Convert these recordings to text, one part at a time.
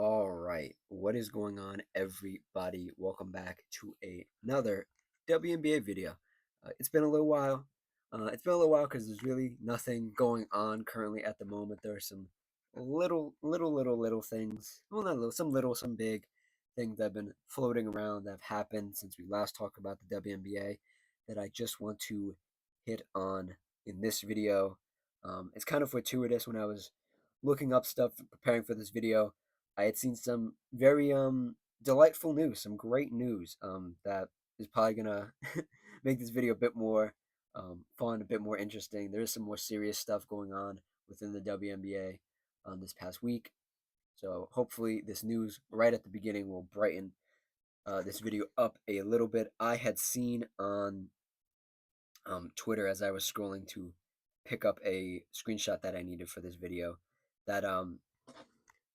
All right, what is going on, everybody? Welcome back to another WNBA video. It's been a little while. Because there's really nothing going on currently at the moment. There are some little things. Well, not little, some big things that have been floating around that have happened since we last talked about the WNBA that I just want to hit on in this video. It's kind of fortuitous when I was looking up stuff preparing for this video. I had seen some very delightful news, some great news that is probably gonna make this video a bit more fun, a bit more interesting. There is some more serious stuff going on within the WNBA this past week, so hopefully this news right at the beginning will brighten this video up a little bit. I had seen on Twitter as I was scrolling to pick up a screenshot that I needed for this video that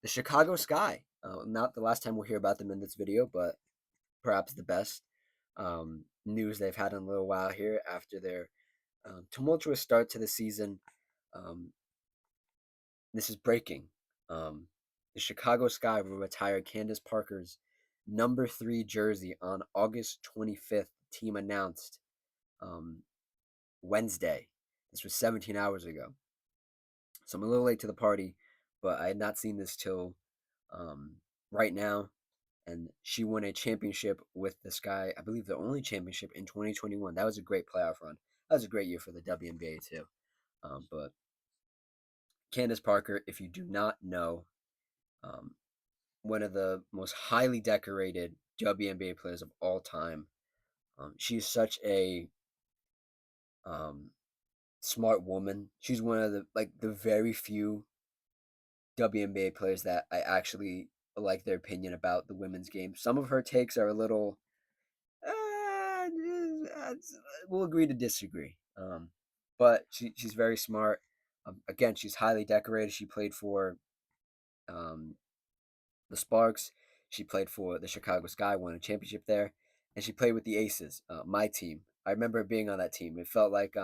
the Chicago Sky. Not the last time we'll hear about them in this video, but perhaps the best news they've had in a little while here after their tumultuous start to the season. Um, this is breaking. Um, the Chicago Sky will retire Candace Parker's number 3 jersey on August 25th. Team announced Wednesday. This was 17 hours ago. So I'm a little late to the party, but I had not seen this till right now. And she won a championship with the Sky, I believe the only championship in 2021. That was a great playoff run. That was a great year for the WNBA too. But Candace Parker, if you do not know, um, one of the most highly decorated WNBA players of all time. She's such a um, smart woman. She's one of the very few WNBA players that I actually like their opinion about the women's game. Some of her takes are a little uh, we'll agree to disagree. But she's very smart. Again, she's highly decorated. She played for um, the Sparks. She played for the Chicago Sky, won a championship there, and she played with the Aces, my team. I remember being on that team. It felt like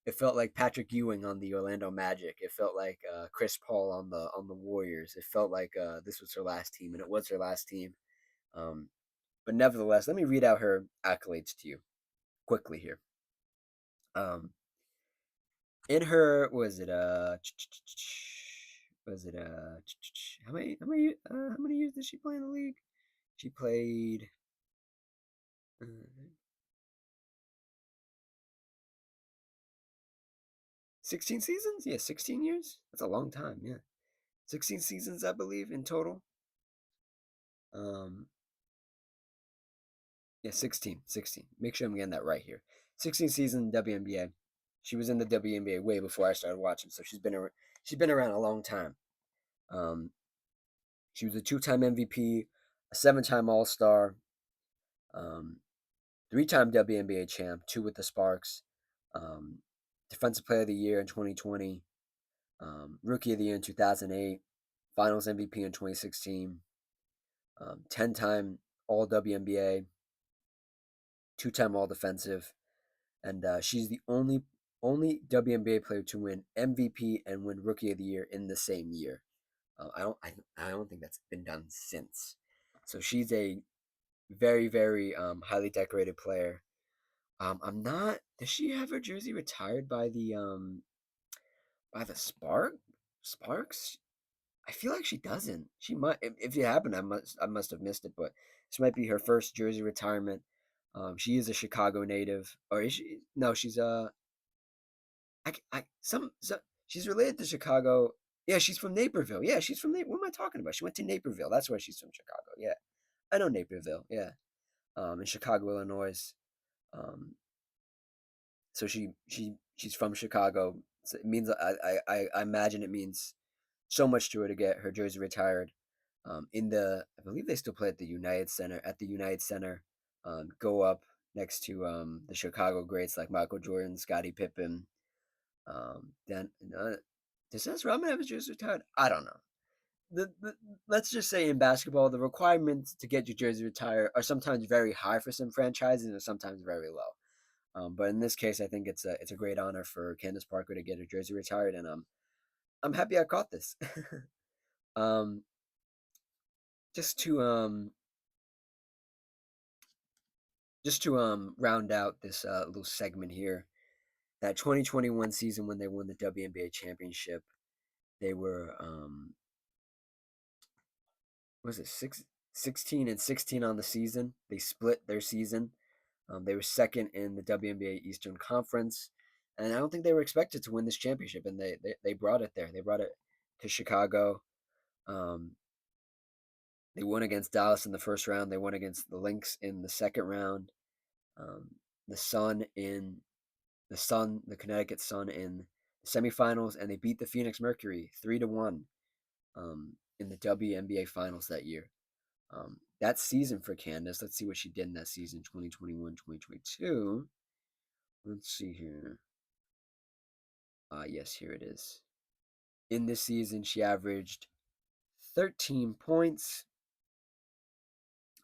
it felt like Patrick Ewing on the Orlando Magic. It felt like Chris Paul on the Warriors. It felt like this was her last team, and it was her last team. Um, but nevertheless, let me read out her accolades to you quickly here. Um, in her was it how many years did she play in the league? She played uh, 16 seasons. Yeah, 16 years. That's a long time. Yeah, 16 seasons, I believe, in total. Um, yeah, 16. Make sure I'm getting that right here. 16 season WNBA. She was in the WNBA way before I started watching, so she's been around a long time. Um, she was a 2-time MVP, a 7-time All Star, um, 3-time WNBA champ, 2 with the Sparks, um, Defensive Player of the Year in 2020, Rookie of the Year in 2008, Finals MVP in 2016, 10-time All WNBA, 2-time All Defensive, and she's the only WNBA player to win MVP and win Rookie of the Year in the same year. I don't think that's been done since. So she's a very highly decorated player. I'm not. Does she have her jersey retired by the Sparks? I feel like she doesn't. She might. If it happened, I must have missed it. But this might be her first jersey retirement. She is a Chicago native, or is she? No, she's she's related to Chicago. Yeah, she's from Naperville. Yeah, she's from What am I talking about? She went to Naperville. That's why she's from Chicago. Yeah, I know Naperville. Yeah, in Chicago, Illinois. Um, so she's from Chicago. So it means I imagine it means so much to her to get her jersey retired. I believe they still play at the United Center. At the United Center, go up next to the Chicago greats like Michael Jordan, Scottie Pippen. Then does Dennis Rodman have his jersey retired? I don't know. Let's just say in basketball, the requirements to get your jersey retired are sometimes very high for some franchises and sometimes very low. But in this case, I think it's a great honor for Candace Parker to get her jersey retired, and I'm happy I caught this. Um, just to round out this little segment here, that 2021 season when they won the WNBA championship, they were was it 16 and 16 on the season. They split their season. They were second in the WNBA Eastern Conference, and I don't think they were expected to win this championship, and they brought it there. They brought it to Chicago. Um, they won against Dallas in the first round. They won against the Lynx in the second round. Um, the Sun in the Connecticut Sun in the semifinals, and they beat the Phoenix Mercury 3-1 in the WNBA finals that year. That season for Candace, let's see what she did in that season 2021-2022. Let's see here. Yes, here it is. In this season, she averaged 13 points,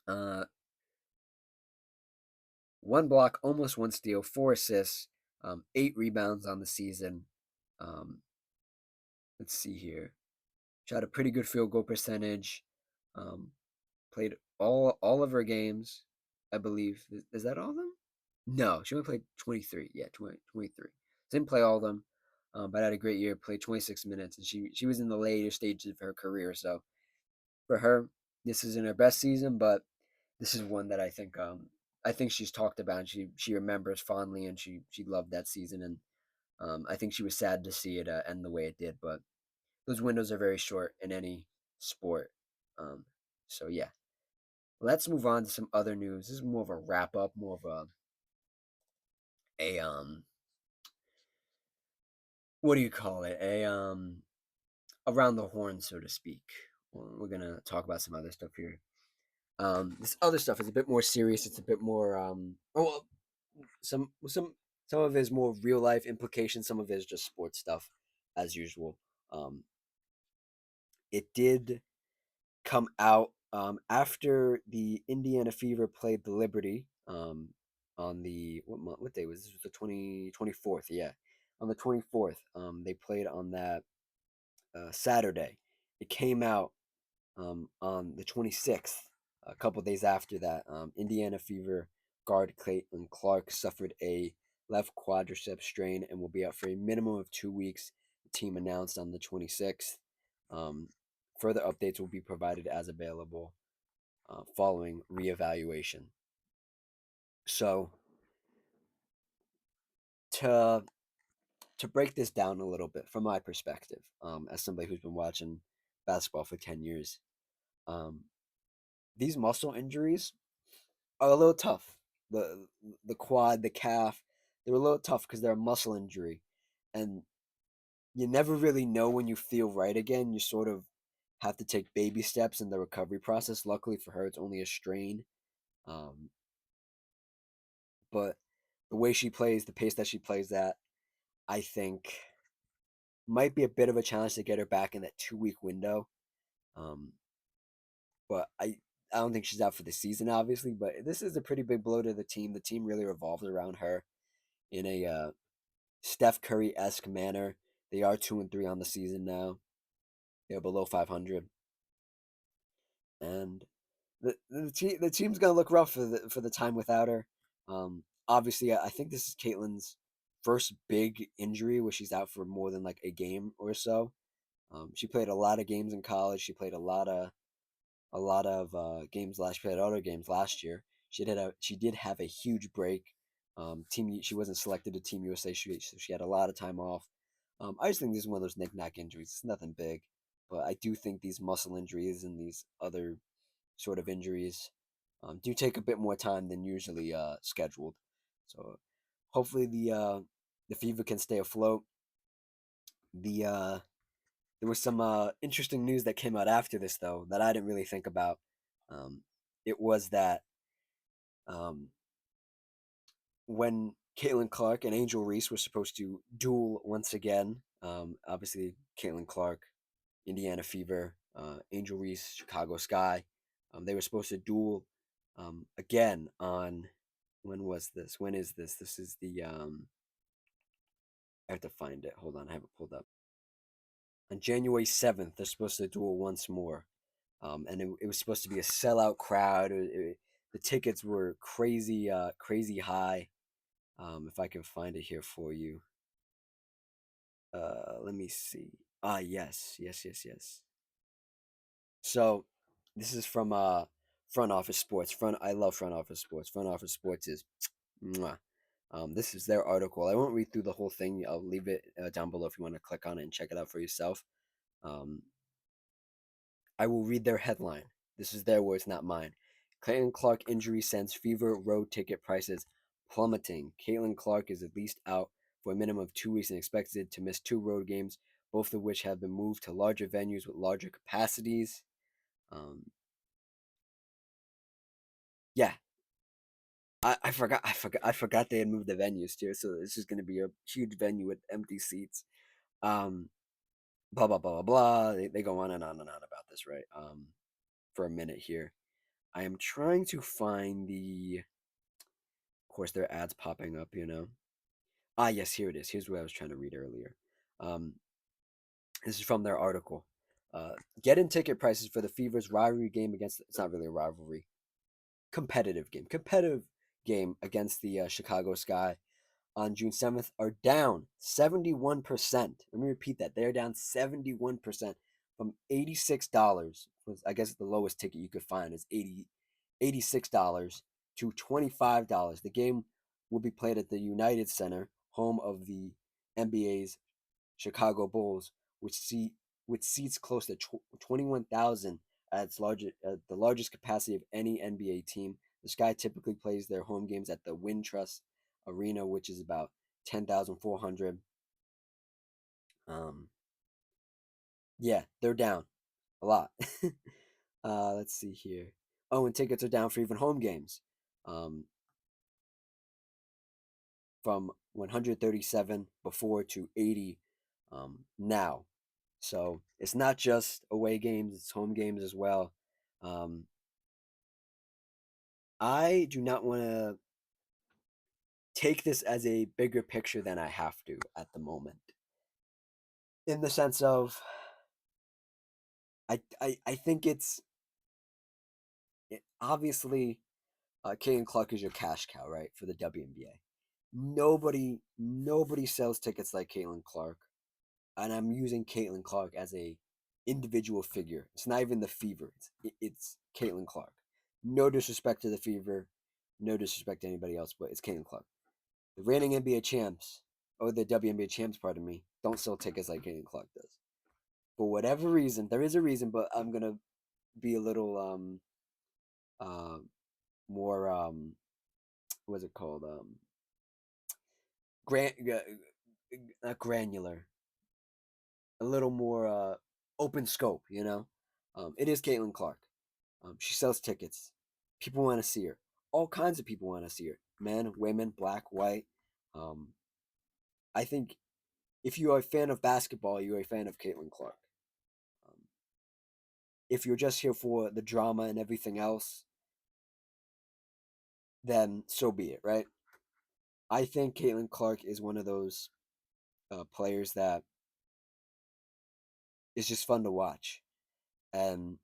uh, one block, almost one steal, 4 assists, 8 rebounds on the season. Um, let's see here. She had a pretty good field goal percentage. Um, played all of her games, I believe. Is that all of them? No, she only played 23. Yeah, 23. Didn't play all of them, but had a great year. Played 26 minutes, and she was in the later stages of her career. So for her, this isn't her best season, but this is one that I think she's talked about. And she remembers fondly, and she loved that season. And I think she was sad to see it end the way it did. But those windows are very short in any sport. Um, so yeah, let's move on to some other news. This is more of a wrap up, more of a what do you call it? A around the horn, so to speak. We're gonna talk about some other stuff here. This other stuff is a bit more serious. It's a bit more well, some of it is more real life implications. Some of it is just sports stuff, as usual. Um, it did come out after the Indiana Fever played the Liberty on the what day was this? Was the 24th? Yeah, on the 24th. They played on that Saturday. It came out on the 26th, a couple days after that. Indiana Fever guard Caitlin Clark suffered a left quadricep strain and will be out for a minimum of 2 weeks. The team announced on the 26th. Um, Further updates will be provided as available following reevaluation. So to break this down a little bit from my perspective, as somebody who's been watching basketball for 10 years, um, these muscle injuries are a little tough. The the quad, the calf, they're a little tough because they're a muscle injury, and you never really know when you feel right again. You sort of have to take baby steps in the recovery process. Luckily for her, it's only a strain. Um, but the way she plays, the pace that she plays at, I think might be a bit of a challenge to get her back in that 2 week window. Um, but I don't think she's out for the season, obviously. But this is a pretty big blow to the team. The team really revolves around her in a Steph Curry esque manner. They are 2-3 on the season now. They're below 500, and the team's gonna look rough for the time without her. Obviously, I think this is Caitlin's first big injury where she's out for more than like a game or so. She played a lot of games in college. She played a lot of games last. She played other games last year. She did have a huge break. She wasn't selected to Team USA. So she had a lot of time off. I just think this is one of those knick-knack injuries. It's nothing big, but I do think these muscle injuries and these other sort of injuries do take a bit more time than usually scheduled. So hopefully the Fever can stay afloat. There was some interesting news that came out after this though that I didn't really think about. Um, it was that um, when Caitlin Clark and Angel Reese were supposed to duel once again, obviously Caitlin Clark, Indiana Fever, Angel Reese, Chicago Sky, they were supposed to duel again on when was this? When is this? This is the I have to find it. Hold on, I have it pulled up. On January 7th, they're supposed to do it once more. And it was supposed to be a sellout crowd. The tickets were crazy, crazy high. If I can find it here for you. Let me see. Ah, yes, yes, yes, yes. So this is from Front Office Sports. I love Front Office Sports. Front Office Sports is mwah. This is their article. I won't read through the whole thing. I'll leave it down below if you want to click on it and check it out for yourself. Um, I will read their headline. This is their words, not mine. Caitlin Clark injury sends Fever road ticket prices plummeting. Caitlin Clark is at least out for a minimum of 2 weeks and expected to miss two road games, both of which have been moved to larger venues with larger capacities. Um, yeah, I forgot they had moved the venues too. So this is going to be a huge venue with empty seats. Um, blah blah blah blah blah. They go on and on and on about this, right? For a minute here. I am trying to find of course, there are ads popping up, you know. Ah, yes, here it is. Here's what I was trying to read earlier. Um, this is from their article. Uh, Get in ticket prices for the Fever's rivalry game against. It's not really a rivalry. Competitive game against the Chicago Sky on June 7th are down 71%. Let me repeat that. They're down 71% from $86. I guess the lowest ticket you could find is $86 to $25. The game will be played at the United Center, home of the NBA's Chicago Bulls, which seats close to 21,000 at the largest capacity of any NBA team. The Sky typically plays their home games at the Wintrust Arena, which is about 10,400. Um, yeah, they're down a lot. Let's see here. Oh, and tickets are down for even home games. Um, from 137 before to 80 now. So it's not just away games, it's home games as well. Um, I do not want to take this as a bigger picture than I have to at the moment. In the sense of, I think obviously Caitlin Clark is your cash cow, right, for the WNBA. Nobody sells tickets like Caitlin Clark, and I'm using Caitlin Clark as a individual figure. It's not even the Fever. It's Caitlin Clark. No disrespect to the Fever, no disrespect to anybody else, but it's Caitlin Clark. The reigning NBA champs, or the WNBA champs, pardon me, don't sell tickets like Caitlin Clark does. For whatever reason, there is a reason, but I'm gonna be a little uh more what's it called gran not granular, a little more open scope, you know. It is Caitlin Clark. She sells tickets. People want to see her. All kinds of people want to see her. Men, women, black, white. Um, I think if you are a fan of basketball, you're a fan of Caitlin Clark. Um, if you're just here for the drama and everything else, then so be it, right? I think Caitlin Clark is one of those players that is just fun to watch. And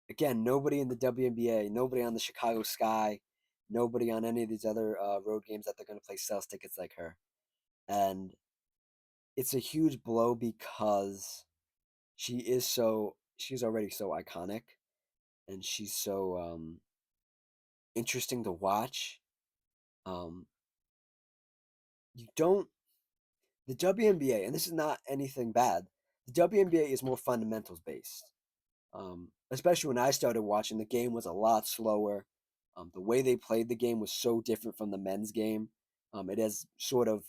again, nobody in the WNBA, nobody on the Chicago Sky, nobody on any of these other road games that they're going to play sells tickets like her. And it's a huge blow because she's already so iconic and she's so interesting to watch. Um, you don't the WNBA, and this is not anything bad. The WNBA is more fundamentals based. Especially when I started watching, the game was a lot slower. The way they played the game was so different from the men's game. It has sort of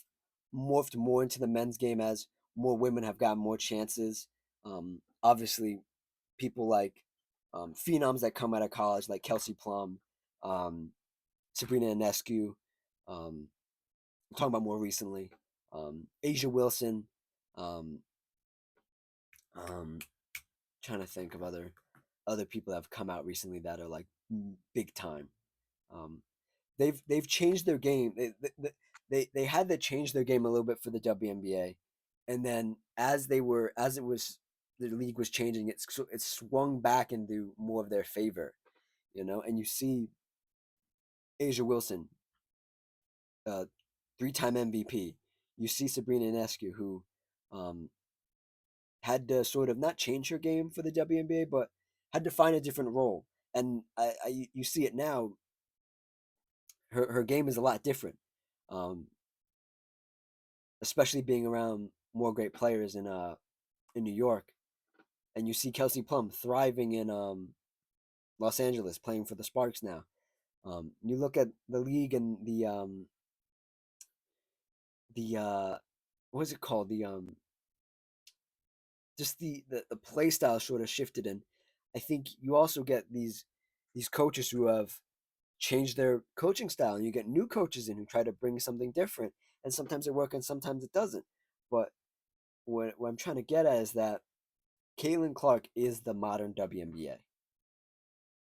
morphed more into the men's game as more women have gotten more chances. Obviously, people like phenoms that come out of college, like Kelsey Plum, um, Sabrina Ionescu. I'm talking about more recently. Asia Wilson. Um, um, Trying to think of other people that have come out recently that are like big time. Um, they've changed their game. They had to change their game a little bit for the WNBA. And then as it was the league was changing, it swung back into more of their favor, And you see Asia Wilson, uh, 3-time MVP. You see Sabrina Ionescu, who um, had to sort of not change her game for the WNBA, but had to find a different role. And you see it now. Her game is a lot different, um, especially being around more great players in New York. And you see Kelsey Plum thriving in Los Angeles, playing for the Sparks now. You look at the league and the what is it called? The just the play style sort of shifted, and I think you also get these coaches who have changed their coaching style, and you get new coaches in who try to bring something different, and sometimes it works and sometimes it doesn't. But what I'm trying to get at is that Caitlin Clark is the modern WNBA,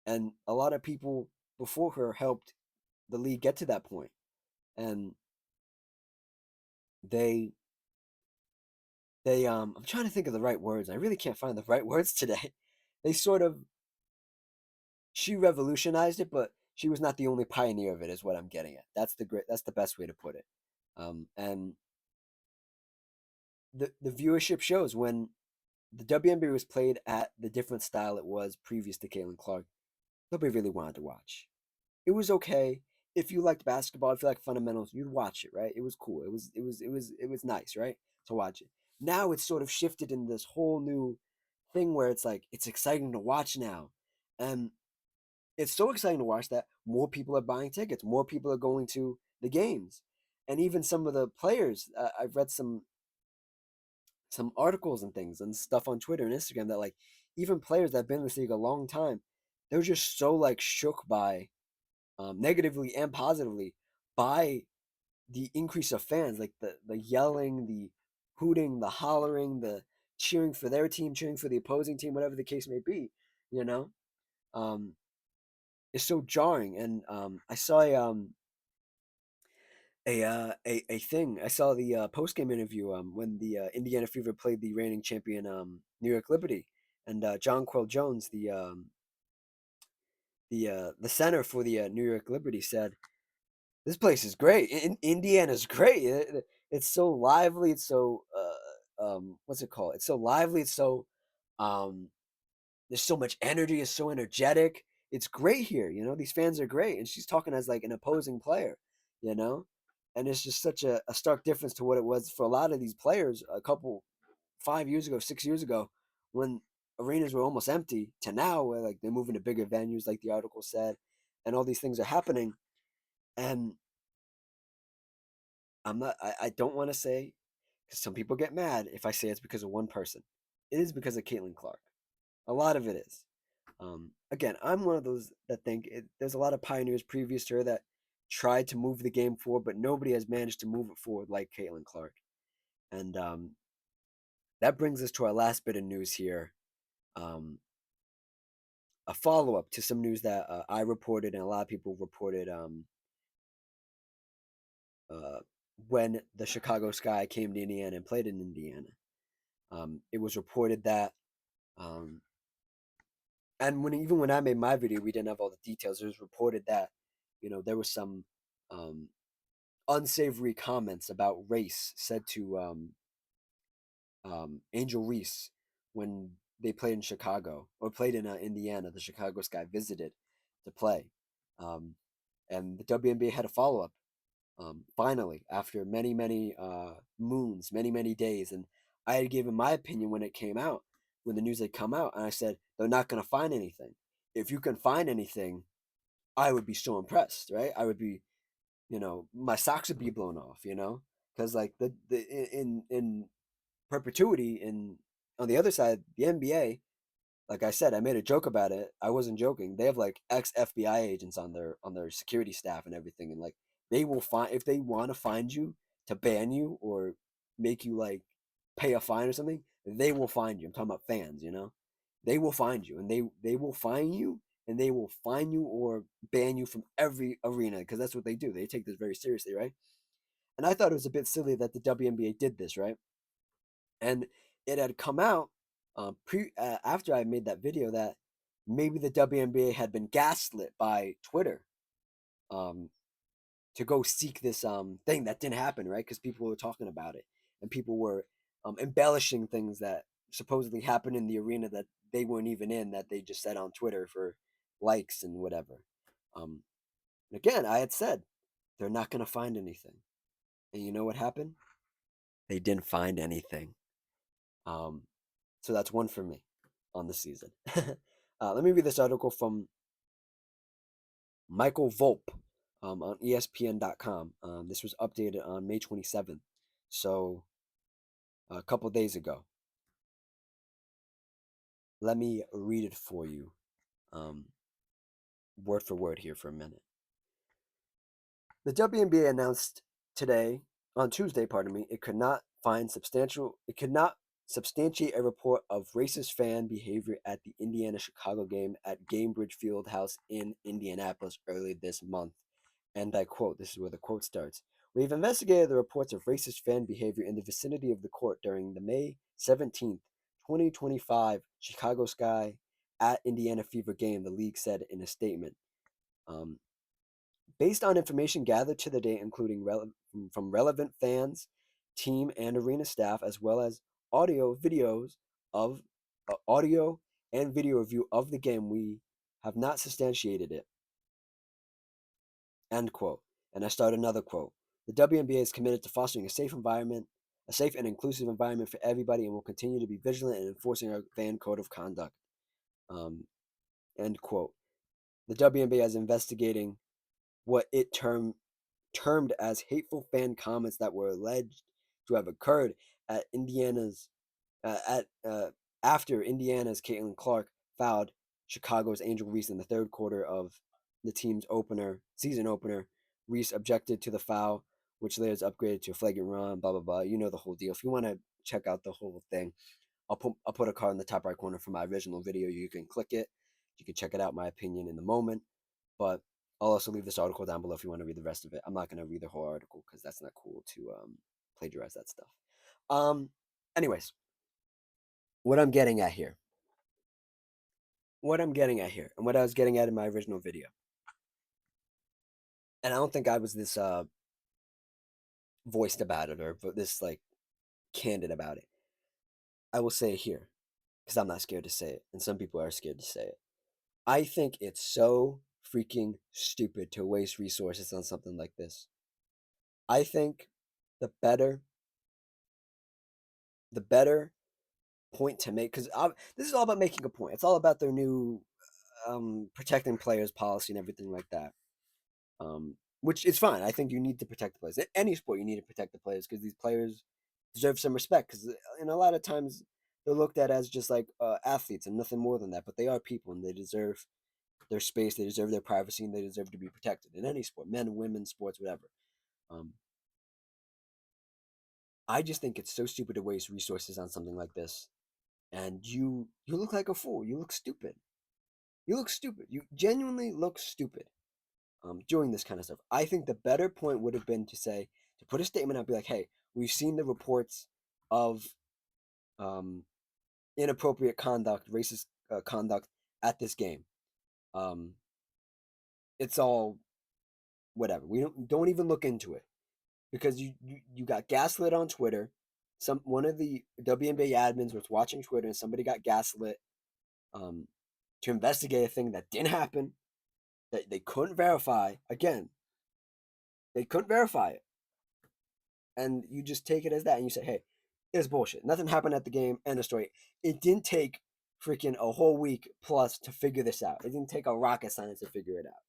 and a lot of people before her helped the league get to that point, and they I'm trying to think of the right words. I really can't find the right words today. They sort of she revolutionized it, but she was not the only pioneer of it. Is what I'm getting at. That's the best way to put it. And the viewership shows when the WNBA was played at the different style it was previous to Caitlin Clark. Nobody really wanted to watch. It was okay if you liked basketball, if you liked fundamentals, you'd watch it, right? It was cool. It was nice, right, to watch it. Now it's sort of shifted in this whole new thing where it's like it's exciting to watch now, and it's so exciting to watch that more people are buying tickets, more people are going to the games, and even some of the players. I've read some articles and things and stuff on Twitter and Instagram that like even players that have been in this league a long time, they're just so like shook by negatively and positively by the increase of fans, like the yelling, the hooting, the hollering, the cheering for their team, cheering for the opposing team, whatever the case may be, you know, um, is so jarring. And I saw a thing. I saw the post game interview when the Indiana Fever played the reigning champion New York Liberty, and John Quill Jones, the center for the New York Liberty, said this place is great. Indiana's great. It's so lively. It's so what's it called? It's so lively. It's so um, there's so much energy. It's so energetic. It's great here. These fans are great. And she's talking as like an opposing player. You know, and it's just such a stark difference to what it was for a lot of these players a couple 5 years ago, 6 years ago, when arenas were almost empty, to now where like they're moving to bigger venues, like the article said, and all these things are happening. And I don't want to say, because some people get mad if I say it's because of one person. It is because of Caitlin Clark. A lot of it is. Again, I'm one of those that think there's a lot of pioneers previous to her that tried to move the game forward, but nobody has managed to move it forward like Caitlin Clark. And that brings us to our last bit of news here. Um, a follow up to some news that I reported and a lot of people reported uh, when the Chicago Sky came to Indiana and played in Indiana. It was reported that, um, and even when I made my video, we didn't have all the details. It was reported that, there was some um, unsavory comments about race said to Angel Reese when they played in Chicago or played in Indiana. The Chicago Sky visited to play, um, and the WNBA had a follow up. Finally, after many many moons, many many days, and I had given my opinion when it came out, when the news had come out, and I said they're not going to find anything. If you can find anything, I would be so impressed, right? I would be, my socks would be blown off, because like the in perpetuity in on the other side, the NBA, like I said, I made a joke about it. I wasn't joking. They have like ex FBI agents on their security staff and everything, and like they will find if they want to find you to ban you or make you like pay a fine or something. They will find you. I'm talking about fans, They will find you, and they will find you, and they will fine you or ban you from every arena because that's what they do. They take this very seriously, right? And I thought it was a bit silly that the WNBA did this, right? And it had come out after I made that video that maybe the WNBA had been gaslit by Twitter um, to go seek this thing that didn't happen, right? Because people were talking about it and people were embellishing things that supposedly happened in the arena that they weren't even in, that they just said on Twitter for likes and whatever. Um, and again, I had said they're not going to find anything, and you know what happened? They didn't find anything. Um, so that's one for me on the season. Let me read this article from Michael Volpe on ESPN.com. This was updated on May 27th, so a couple days ago. Let me read it for you, um, word for word here for a minute. The WNBA announced today, on Tuesday, pardon me, it could not substantiate a report of racist fan behavior at the Indiana-Chicago game at Gainbridge Fieldhouse in Indianapolis early this month. And I quote, this is where the quote starts. We've investigated the reports of racist fan behavior in the vicinity of the court during the May 17th, 2025 Chicago Sky at Indiana Fever game, the league said in a statement. Um, Based on information gathered to the date, including from relevant fans, team, and arena staff, as well as audio, videos of audio and video review of the game, we have not substantiated it. End quote. And I start another quote. The WNBA is committed to fostering a safe and inclusive environment for everybody, and will continue to be vigilant in enforcing our fan code of conduct. End quote. The WNBA is investigating what it termed as hateful fan comments that were alleged to have occurred at Indiana's at after Indiana's Caitlin Clark fouled Chicago's Angel Reese in the third quarter of the team's season opener. Reese objected to the foul, which later is upgraded to a flagrant run. Blah blah blah. You know the whole deal. If you want to check out the whole thing, I'll put a card in the top right corner for my original video. You can click it. You can check it out. My opinion in the moment, but I'll also leave this article down below if you want to read the rest of it. I'm not going to read the whole article because that's not cool to plagiarize that stuff. Anyways, what I'm getting at here, and what I was getting at in my original video, and I don't think I was this voiced about it or this like candid about it. I will say it here because I'm not scared to say it, and some people are scared to say it. I think it's so freaking stupid to waste resources on something like this. I think the better the better point to make, because this is all about making a point. It's all about their new protecting players policy and everything like that. Which is fine. I think you need to protect the players. In any sport, you need to protect the players because these players deserve some respect. Because in a lot of times they're looked at as just like athletes and nothing more than that. But they are people and they deserve their space. They deserve their privacy and they deserve to be protected in any sport, men, women, sports, whatever. Um, I just think it's so stupid to waste resources on something like this. And you look like a fool. You look stupid. You look stupid. You genuinely look stupid doing this kind of stuff. I think the better point would have been to put a statement out, be like, hey, we've seen the reports of um, inappropriate conduct, racist conduct at this game. Um, it's all whatever. We don't even look into it because you got gaslit on Twitter. One of the WNBA admins was watching Twitter and somebody got gaslit um, to investigate a thing that didn't happen, that they couldn't verify. Again, they couldn't verify it. And you just take it as that and you say, hey, it's bullshit. Nothing happened at the game. End of story. It didn't take freaking a whole week plus to figure this out. It didn't take a rocket science to figure it out.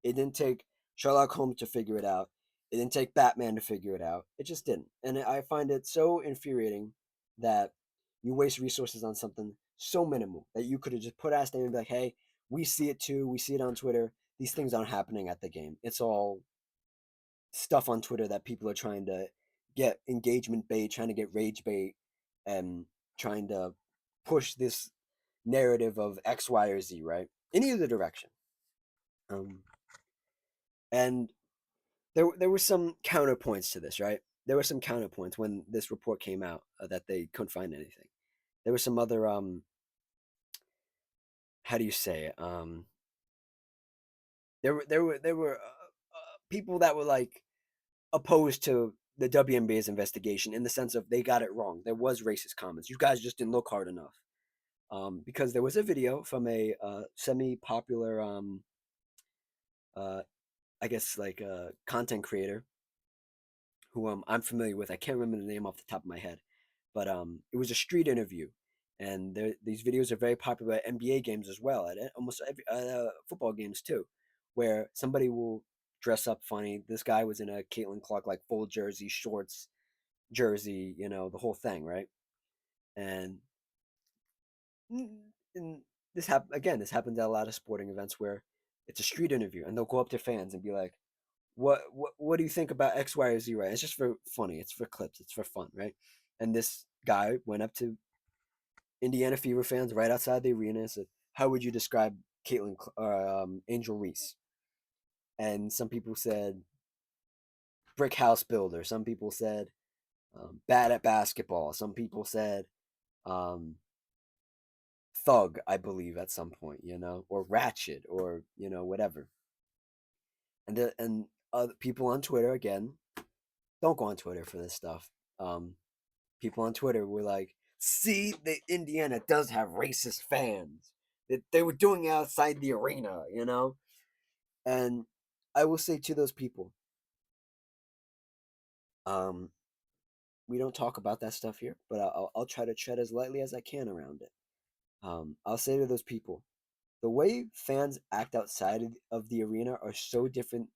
It didn't take Sherlock Holmes to figure it out. It didn't take Batman to figure it out. It just didn't. And I find it so infuriating that you waste resources on something so minimal that you could have just put out a statement and be like, hey, we see it too. We see it on Twitter. These things aren't happening at the game. It's all stuff on Twitter that people are trying to get engagement bait, trying to get rage bait, and trying to push this narrative of X, Y, or Z, right? In either direction. And there were some counterpoints to this, right? there were some counterpoints when this report came out that they couldn't find anything. There were some other how do you say it? There were people that were like opposed to the WNBA's investigation in the sense of they got it wrong. There was racist comments. You guys just didn't look hard enough. Because there was a video from a semi-popular, uh, I guess like a content creator who I'm familiar with. I can't remember the name off the top of my head, but it was a street interview, and these videos are very popular at NBA games as well, at almost every football games too, where somebody will dress up funny. This guy was in a Caitlin Clark like full jersey, shorts, jersey, the whole thing, right? And and this happen again. This happens at a lot of sporting events where it's a street interview, and they'll go up to fans and be like, "What do you think about X, Y, or Z?" Right? It's just for funny. It's for clips. It's for fun, right? And this guy went up to Indiana Fever fans right outside the arena and said, "How would you describe Angel Reese?" And some people said brick house builder. Some people said bad at basketball. Some people said um, thug, I believe, at some point, or ratchet, or whatever. And other people on Twitter again, don't go on Twitter for this stuff. People on Twitter were like, "See, the Indiana does have racist fans. That they were doing it outside the arena." And I will say to those people, um, we don't talk about that stuff here, but I'll try to tread as lightly as I can around it. I'll say to those people, the way fans act outside of the arena are so different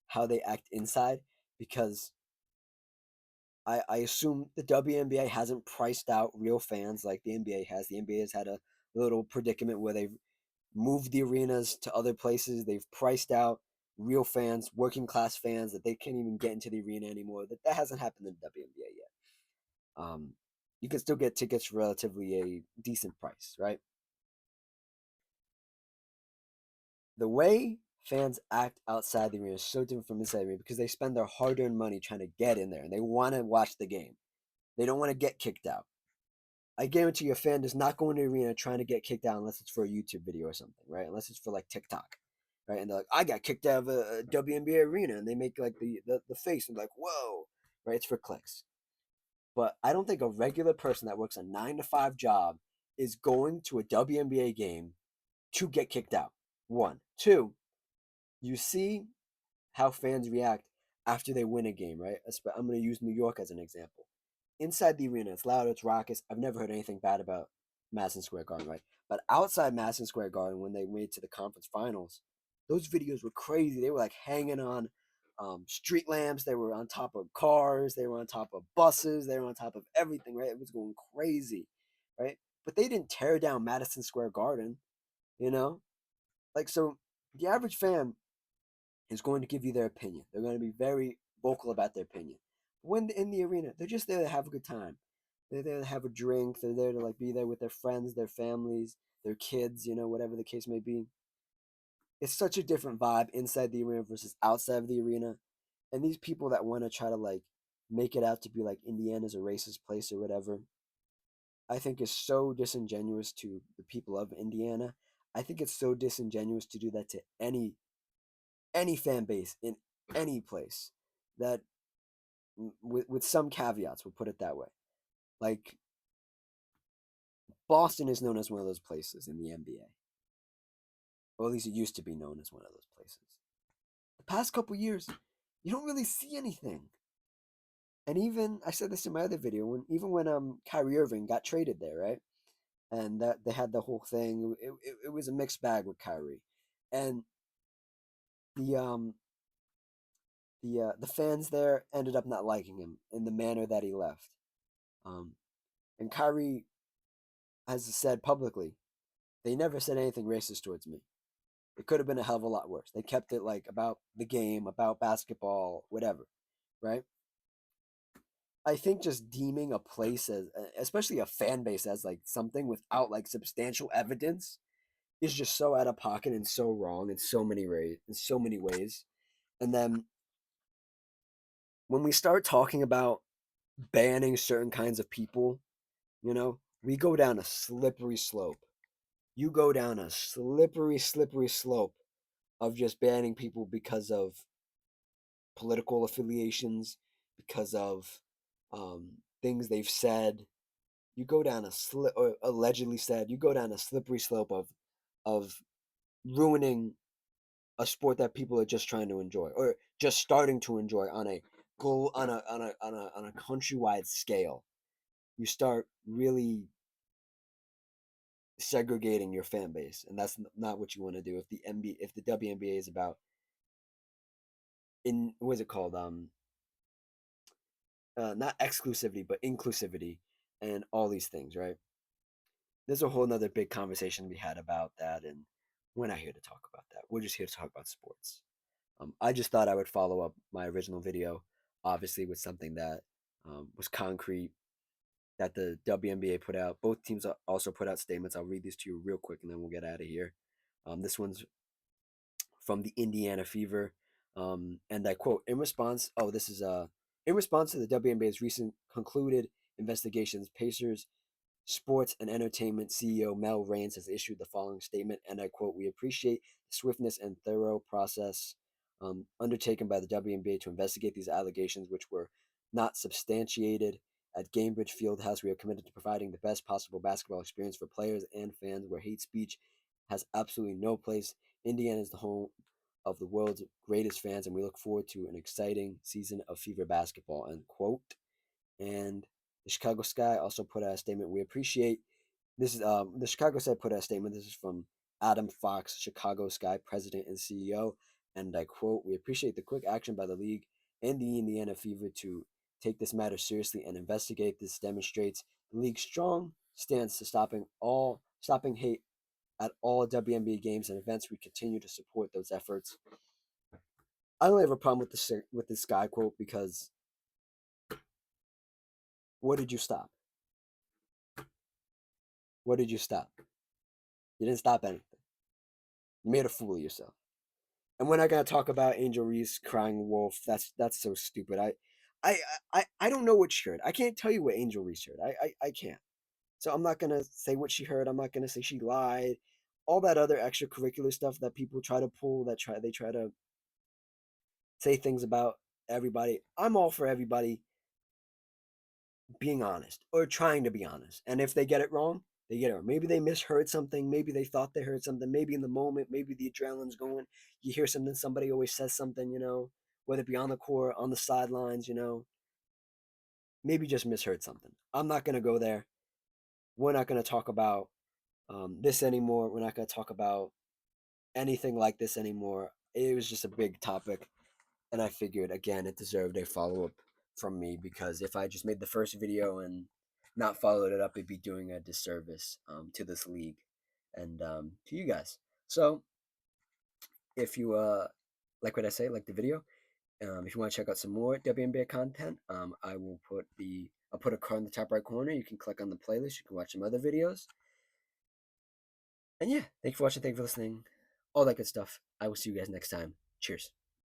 how they act inside, because I assume the WNBA hasn't priced out real fans like the NBA has. The NBA has had a little predicament where they've moved the arenas to other places. They've priced out real fans, working class fans that they can't even get into the arena anymore. That hasn't happened in the WNBA yet. You can still get tickets for relatively a decent price, right? The way fans act outside the arena is so different from inside the arena because they spend their hard-earned money trying to get in there and they want to watch the game. They don't want to get kicked out. I guarantee you a fan does not go into the arena trying to get kicked out unless it's for a YouTube video or something, right? Unless it's for like TikTok, right? And they're like, I got kicked out of a WNBA arena, and they make like the face and like, whoa, right? It's for clicks. But I don't think a regular person that works a 9 to 5 job is going to a WNBA game to get kicked out. One, two, you see how fans react after they win a game, right? I'm going to use New York as an example. Inside the arena, it's loud, it's raucous. I've never heard anything bad about Madison Square Garden, right? But outside Madison Square Garden, when they made to the conference finals, those videos were crazy. They were like hanging on street lamps. They were on top of cars. They were on top of buses. They were on top of everything, right? It was going crazy, right? But they didn't tear down Madison Square Garden, you know? Like, so the average fan is going to give you their opinion. They're going to be very vocal about their opinion. When in the arena, they're just there to have a good time. They're there to have a drink. They're there to like be there with their friends, their families, their kids, whatever the case may be. It's such a different vibe inside the arena versus outside of the arena. And these people that want to try to like make it out to be like Indiana's a racist place or whatever, I think is so disingenuous to the people of Indiana. I think it's so disingenuous to do that to any fan base in any place, that with some caveats, we'll put it that way. Like, Boston is known as one of those places in the NBA, or at least it used to be known as one of those places. The past couple years, you don't really see anything. And even I said this in my other video, when Kyrie Irving got traded there, right? And that they had the whole thing. It was a mixed bag with Kyrie, and the um the fans there ended up not liking him in the manner that he left. Um, and Kyrie has said publicly, they never said anything racist towards me. It could have been a hell of a lot worse. They kept it like about the game, about basketball, whatever, right? I think just deeming a place as, especially a fan base, as like something without like substantial evidence is just so out of pocket and so wrong in so many ways. And then when we start talking about banning certain kinds of people, we go down a slippery slope. You go down a slippery, slippery slope of just banning people because of political affiliations, because of things they've said. You go down a or allegedly said. You go down a slippery slope of ruining a sport that people are just trying to enjoy or just starting to enjoy on a goal on a countrywide scale. You start really segregating your fan base, and that's not what you want to do. If the WNBA is about in what is it called not exclusivity but inclusivity and all these things, right? There's a whole nother big conversation we had about that, and we're not here to talk about that. We're just here to talk about sports. I just thought I would follow up my original video, obviously with something that was concrete that the WNBA put out. Both teams also put out statements. I'll read these to you real quick and then we'll get out of here. This one's from the Indiana Fever. And I quote, in response to the WNBA's recent concluded investigations, Pacers Sports and Entertainment CEO Mel Raines has issued the following statement, and I quote, "We appreciate the swiftness and thorough process undertaken by the WNBA to investigate these allegations, which were not substantiated. At Gainbridge Fieldhouse, we are committed to providing the best possible basketball experience for players and fans where hate speech has absolutely no place. Indiana is the home of the world's greatest fans, and we look forward to an exciting season of Fever basketball," end quote. And the Chicago Sky also put out a statement. We appreciate this is the Chicago Sky put out a statement. This is from Adam Fox, Chicago Sky president and CEO, and I quote: "We appreciate the quick action by the league and the Indiana Fever to take this matter seriously and investigate. This demonstrates the league's strong stance to stopping hate at all WNBA games and events. We continue to support those efforts." I don't have a problem with this Sky quote because what did you stop? What did you stop? You didn't stop anything. You made a fool of yourself. And we're not gonna talk about Angel Reese crying wolf. That's so stupid. I don't know what she heard. I can't tell you what Angel Reese heard. I can't. So I'm not gonna say what she heard. I'm not gonna say she lied. All that other extracurricular stuff that people try to pull, they try to say things about everybody. I'm all for everybody being honest or trying to be honest. And if they get it wrong, they get it wrong. Maybe they misheard something. Maybe they thought they heard something. Maybe in the moment, maybe the adrenaline's going. You hear something, somebody always says something, whether it be on the court, on the sidelines, maybe just misheard something. I'm not going to go there. We're not going to talk about this anymore. We're not going to talk about anything like this anymore. It was just a big topic. And I figured, again, it deserved a follow up from me because if I just made the first video and not followed it up, it'd be doing a disservice to this league and to you guys. So if you like what I say, like the video, if you want to check out some more WNBA content, I'll put a card in the top right corner. You can click on the playlist. You can watch some other videos. And yeah, thank you for watching. Thank you for listening. All that good stuff. I will see you guys next time. Cheers.